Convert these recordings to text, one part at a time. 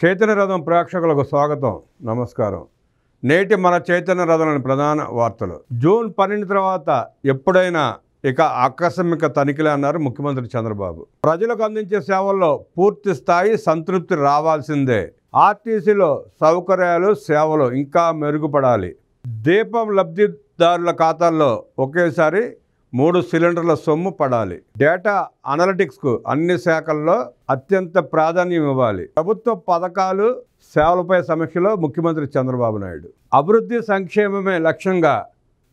చైతన్య రథం ప్రేక్షకులకు స్వాగతం, నమస్కారం. నేటి మన చైతన్య రథంలోని ప్రధాన వార్తలు. జూన్ 12 తర్వాత ఎప్పుడైనా ఇక ఆకస్మిక తనిఖీలే అన్నారు ముఖ్యమంత్రి చంద్రబాబు. ప్రజలకు అందించే సేవల్లో పూర్తి స్థాయి సంతృప్తి రావాల్సిందే. ఆర్టీసీలో సౌకర్యాలు, సేవలు ఇంకా మెరుగుపడాలి. దీపం లబ్ధిదారుల ఖాతాల్లో ఒకేసారి 3 సిలిండర్ల సొమ్ము పడాలి. డేటా అనలిటిక్స్కు అన్ని శాఖల్లో అత్యంత ప్రాధాన్యం ఇవ్వాలి. ప్రభుత్వ పథకాలు, సేవలపై సమీక్షలో ముఖ్యమంత్రి చంద్రబాబు నాయుడు. అభివృద్ధి సంక్షేమమే లక్ష్యంగా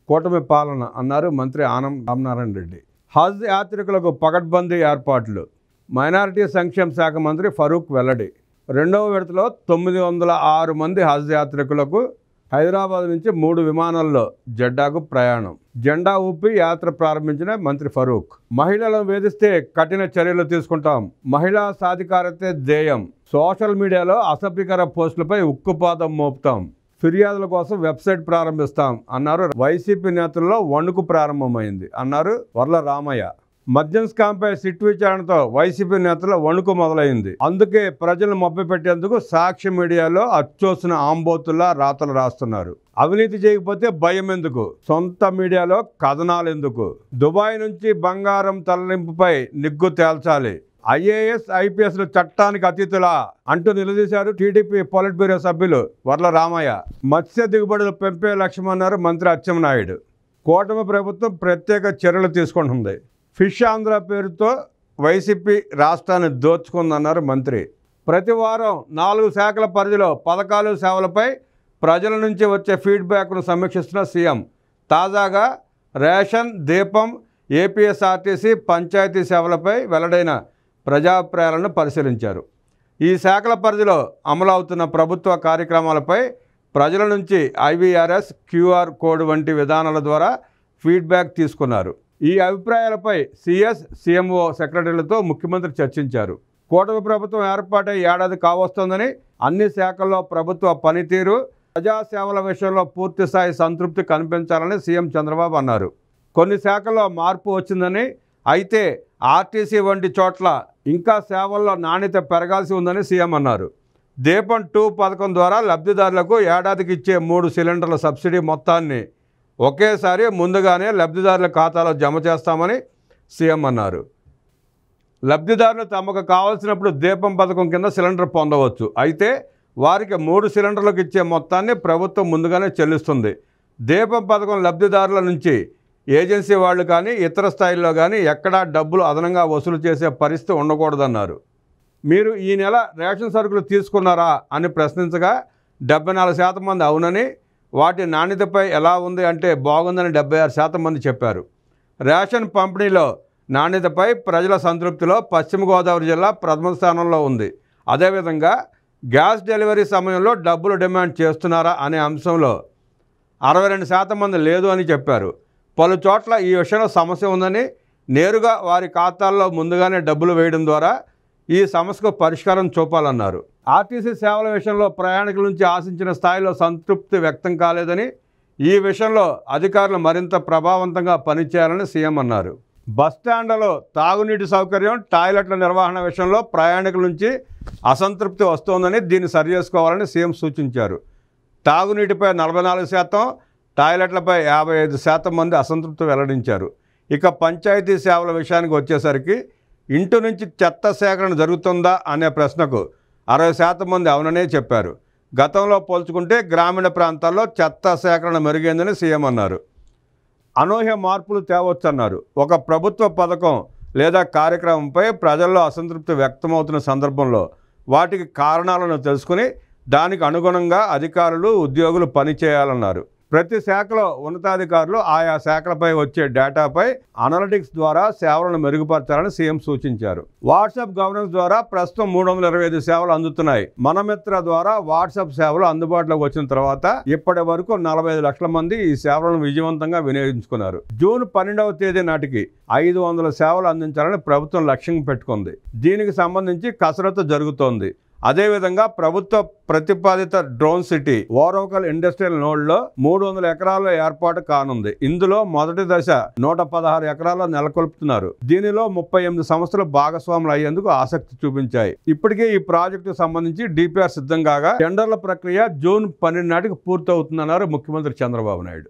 కూటమి పాలన అన్నారు మంత్రి ఆనం రామనారాయణ రెడ్డి. హజ్ యాత్రికులకు పకడ్బందీ ఏర్పాట్లు. మైనారిటీ సంక్షేమ శాఖ మంత్రి ఫరూక్ వెల్లడి. 2వ విడతలో 906 మంది హజ్ యాత్రికులకు హైదరాబాద్ నుంచి 3 విమానాల్లో జెడ్డాకు ప్రయాణం. జెండా ఊపి యాత్ర ప్రారంభించిన మంత్రి ఫరూక్. మహిళలను వేధిస్తే కఠిన చర్యలు తీసుకుంటాం. మహిళా సాధికారతే ధ్యేయం. సోషల్ మీడియాలో అసభ్యకర పోస్టులపై ఉక్కుపాదం మోపుతాం. ఫిర్యాదుల కోసం వెబ్సైట్ ప్రారంభిస్తాం అన్నారు. వైసీపీ నేతల్లో వణుకు ప్రారంభమైంది అన్నారు వర్ల రామయ్య. మద్యం స్కామ్పై సిట్ విచారణతో వైసీపీ నేతల వణుకు మొదలైంది. అందుకే ప్రజలను మభ్యపెట్టేందుకు సాక్షి మీడియాలో అచ్చోసిన ఆంబోతుల్లా రాతలు రాస్తున్నారు. అవినీతి చేయకపోతే భయం ఎందుకు? సొంత మీడియాలో కథనాలు ఎందుకు? దుబాయ్ నుంచి బంగారం తరలింపుపై నిగ్గు తేల్చాలి. ఐఏఎస్, ఐపీఎస్లు చట్టానికి అతీతులా అంటూ నిలదీశారు టీడీపీ పొలిట్ బ్యూరో సభ్యులు వర్ల రామయ్య. మత్స్య దిగుబడులు పెంపే లక్ష్యమన్నారు మంత్రి అచ్చెన్నాయుడు. కూటమి ప్రభుత్వం ప్రత్యేక చర్యలు తీసుకుంటుంది. ఫిష్ ఆంధ్ర పేరుతో వైసీపీ రాష్ట్రాన్ని దోచుకుందన్నారు మంత్రి. ప్రతి వారం 4 శాఖల పరిధిలో పథకాలు, సేవలపై ప్రజల నుంచి వచ్చే ఫీడ్బ్యాక్ను సమీక్షిస్తున్న సీఎం తాజాగా రేషన్, దీపం, ఏపీఎస్ఆర్టీసీ, పంచాయతీ సేవలపై వెల్లడైన ప్రజాభిప్రాయాలను పరిశీలించారు. ఈ శాఖల పరిధిలో అమలవుతున్న ప్రభుత్వ కార్యక్రమాలపై ప్రజల నుంచి ఐవీఆర్ఎస్, క్యూఆర్ కోడ్ వంటి విధానాల ద్వారా ఫీడ్బ్యాక్ తీసుకున్నారు. ఈ అభిప్రాయాలపై సీఎస్, సీఎంఓ సెక్రటరీలతో ముఖ్యమంత్రి చర్చించారు. కూటమి ప్రభుత్వం ఏర్పాటై ఏడాది కావస్తోందని, అన్ని శాఖల్లో ప్రభుత్వ పనితీరు, ప్రజాసేవల విషయంలో పూర్తిస్థాయి సంతృప్తి కనిపించాలని సీఎం చంద్రబాబు అన్నారు. కొన్ని శాఖల్లో మార్పు వచ్చిందని, అయితే ఆర్టీసీ వంటి చోట్ల ఇంకా సేవల్లో నాణ్యత పెరగాల్సి ఉందని సీఎం అన్నారు. దీపం 2 పథకం ద్వారా లబ్ధిదారులకు ఏడాదికి ఇచ్చే 3 సిలిండర్ల సబ్సిడీ మొత్తాన్ని ఒకేసారి ముందుగానే లబ్ధిదారుల ఖాతాలో జమ చేస్తామని సీఎం అన్నారు. లబ్ధిదారులు తమకు కావాల్సినప్పుడు దీపం పథకం కింద సిలిండర్ పొందవచ్చు. అయితే వారికి 3 సిలిండర్లకు ఇచ్చే మొత్తాన్ని ప్రభుత్వం ముందుగానే చెల్లిస్తుంది. దీపం పథకం లబ్ధిదారుల నుంచి ఏజెన్సీ వాళ్ళు కానీ, ఇతర స్థాయిల్లో కానీ ఎక్కడా డబ్బులు అదనంగా వసూలు చేసే పరిస్థితి ఉండకూడదన్నారు. మీరు ఈ నెల రేషన్ సరుకులు తీసుకున్నారా అని ప్రశ్నించగా 74% మంది అవునని, వాటి నాణ్యతపై ఎలా ఉంది అంటే బాగుందని 76% మంది చెప్పారు. రేషన్ పంపిణీలో నాణ్యతపై ప్రజల సంతృప్తిలో పశ్చిమ గోదావరి జిల్లా ప్రథమ స్థానంలో ఉంది. అదేవిధంగా గ్యాస్ డెలివరీ సమయంలో డబ్బులు డిమాండ్ చేస్తున్నారా అనే అంశంలో 62% మంది లేదు అని చెప్పారు. పలు చోట్ల ఈ విషయంలో సమస్య ఉందని, నేరుగా వారి ఖాతాల్లో ముందుగానే డబ్బులు వేయడం ద్వారా ఈ సమస్యకు పరిష్కారం చూపాలన్నారు. ఆర్టీసీ సేవల విషయంలో ప్రయాణికుల నుంచి ఆశించిన స్థాయిలో సంతృప్తి వ్యక్తం కాలేదని, ఈ విషయంలో అధికారులు మరింత ప్రభావవంతంగా పనిచేయాలని సీఎం అన్నారు. బస్టాండ్లలో తాగునీటి సౌకర్యం, టాయిలెట్ల నిర్వహణ విషయంలో ప్రయాణికుల నుంచి అసంతృప్తి వస్తోందని, దీన్ని సరిచేసుకోవాలని సీఎం సూచించారు. తాగునీటిపై 44%, టాయిలెట్లపై 55% మంది అసంతృప్తి వెల్లడించారు. ఇక పంచాయతీ సేవల విషయానికి వచ్చేసరికి ఇంటి నుంచి చెత్త సేకరణ జరుగుతుందా అనే ప్రశ్నకు 60% మంది అవుననే చెప్పారు. గతంలో పోల్చుకుంటే గ్రామీణ ప్రాంతాల్లో చెత్త సేకరణ మెరుగైందని సీఎం అన్నారు. అనూహ్య మార్పులు తేవచ్చన్నారు. ఒక ప్రభుత్వ పథకం లేదా కార్యక్రమంపై ప్రజల్లో అసంతృప్తి వ్యక్తమవుతున్న సందర్భంలో వాటికి కారణాలను తెలుసుకుని దానికి అనుగుణంగా అధికారులు, ఉద్యోగులు పనిచేయాలన్నారు. ప్రతి శాఖలో ఉన్నతాధికారులు ఆయా శాఖలపై వచ్చే డేటాపై అనలిటిక్స్ ద్వారా సేవలను మెరుగుపరచాలని సీఎం సూచించారు. వాట్సాప్ గవర్నెన్స్ ద్వారా ప్రస్తుతం 325 సేవలు అందుతున్నాయి. మనమిత్ర ద్వారా వాట్సాప్ సేవలు అందుబాటులోకి వచ్చిన తర్వాత ఇప్పటి వరకు 45 లక్షల మంది ఈ సేవలను విజయవంతంగా వినియోగించుకున్నారు. జూన్ 12వ తేదీ నాటికి 500 సేవలు అందించాలని ప్రభుత్వం లక్ష్యం పెట్టుకుంది. దీనికి సంబంధించి కసరత్తు జరుగుతోంది. అదేవిధంగా ప్రభుత్వ ప్రతిపాదిత డ్రోన్ సిటీ ఓరోకల్ ఇండస్ట్రియల్ నోడ్లో 300 ఎకరాల్లో ఏర్పాటు కానుంది. ఇందులో మొదటి దశ 116 ఎకరాల్లో నెలకొల్పుతున్నారు. దీనిలో 38 సంస్థలు భాగస్వాములు అయ్యేందుకు ఆసక్తి చూపించాయి. ఇప్పటికే ఈ ప్రాజెక్టుకు సంబంధించి డిపిఆర్ సిద్ధం కాగా టెండర్ల ప్రక్రియ జూన్ 12 నాటికి పూర్తవుతుందన్నారు ముఖ్యమంత్రి చంద్రబాబు నాయుడు.